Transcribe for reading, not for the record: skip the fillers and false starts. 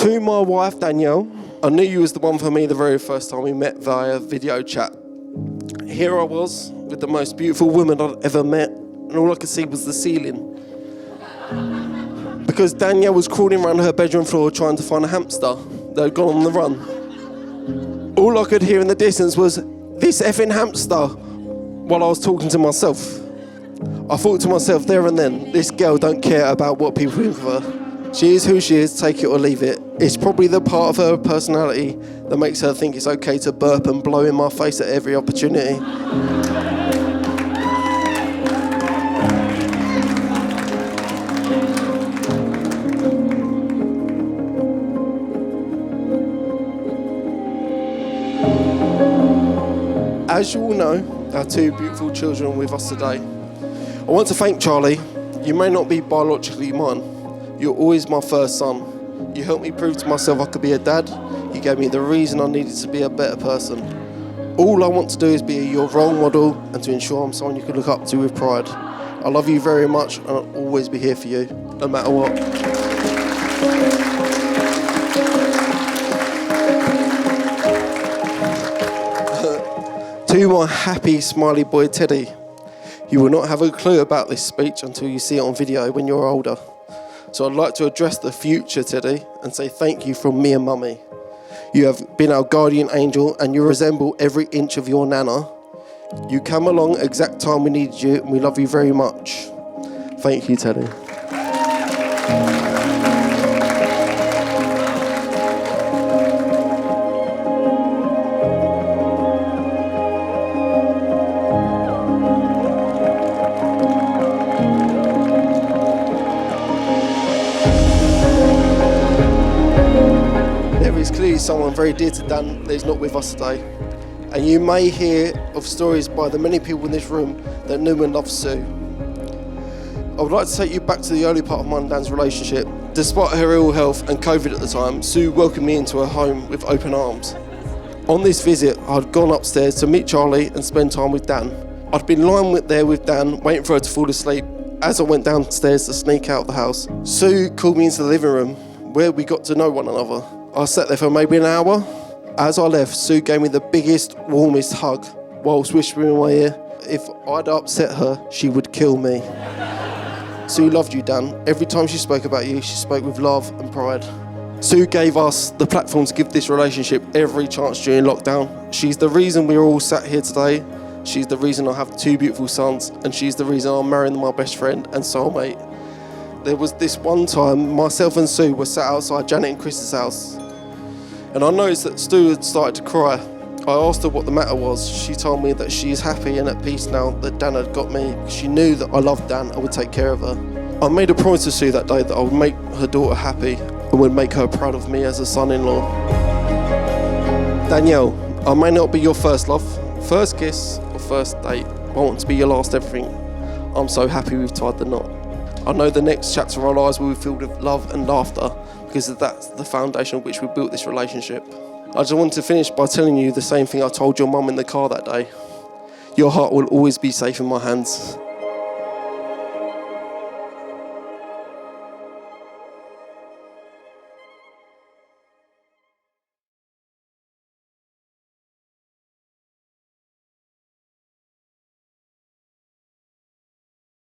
To my wife, Danielle, I knew you was the one for me the very first time we met via video chat. Here I was with the most beautiful woman I'd ever met, and all I could see was the ceiling. Because Danielle was crawling around her bedroom floor trying to find a hamster that had gone on the run. All I could hear in the distance was, "This effing hamster," while I was talking to myself. I thought to myself there and then, this girl don't care about what people think of her. She is who she is, take it or leave it. It's probably the part of her personality that makes her think it's okay to burp and blow in my face at every opportunity. As you all know, our two beautiful children are with us today. I want to thank Charlie. You may not be biologically mine. You're always my first son. You helped me prove to myself I could be a dad. You gave me the reason I needed to be a better person. All I want to do is be your role model and to ensure I'm someone you can look up to with pride. I love you very much and I'll always be here for you, no matter what. To my happy, smiley boy Teddy, you will not have a clue about this speech until you see it on video when you're older. So I'd like to address the future, Teddy, and say thank you from me and Mummy. You have been our guardian angel and you resemble every inch of your nana. You come along exact time we needed you and we love you very much. Thank you, Teddy. Clearly someone very dear to Dan that is not with us today. And you may hear of stories by the many people in this room that knew and loved Sue. I would like to take you back to the early part of mine and Dan's relationship. Despite her ill health and COVID at the time, Sue welcomed me into her home with open arms. On this visit, I'd gone upstairs to meet Charlie and spend time with Dan. I'd been lying there with Dan, waiting for her to fall asleep. As I went downstairs to sneak out of the house, Sue called me into the living room where we got to know one another. I sat there for maybe an hour. As I left, Sue gave me the biggest, warmest hug whilst whispering in my ear, if I'd upset her, she would kill me. Sue loved you, Dan. Every time she spoke about you, she spoke with love and pride. Sue gave us the platform to give this relationship every chance during lockdown. She's the reason we're all sat here today. She's the reason I have two beautiful sons, and she's the reason I'm marrying my best friend and soulmate. There was this one time, myself and Sue were sat outside Janet and Chris's house. And I noticed that Stu had started to cry. I asked her what the matter was. She told me that she is happy and at peace now that Dan had got me. She knew that I loved Dan and would take care of her. I made a promise to Sue that day that I would make her daughter happy and would make her proud of me as a son-in-law. Danielle, I may not be your first love, first kiss or first date, but I want to be your last everything. I'm so happy we've tied the knot. I know the next chapter of our lives will be filled with love and laughter because that's the foundation on which we built this relationship. I just wanted to finish by telling you the same thing I told your mum in the car that day. Your heart will always be safe in my hands.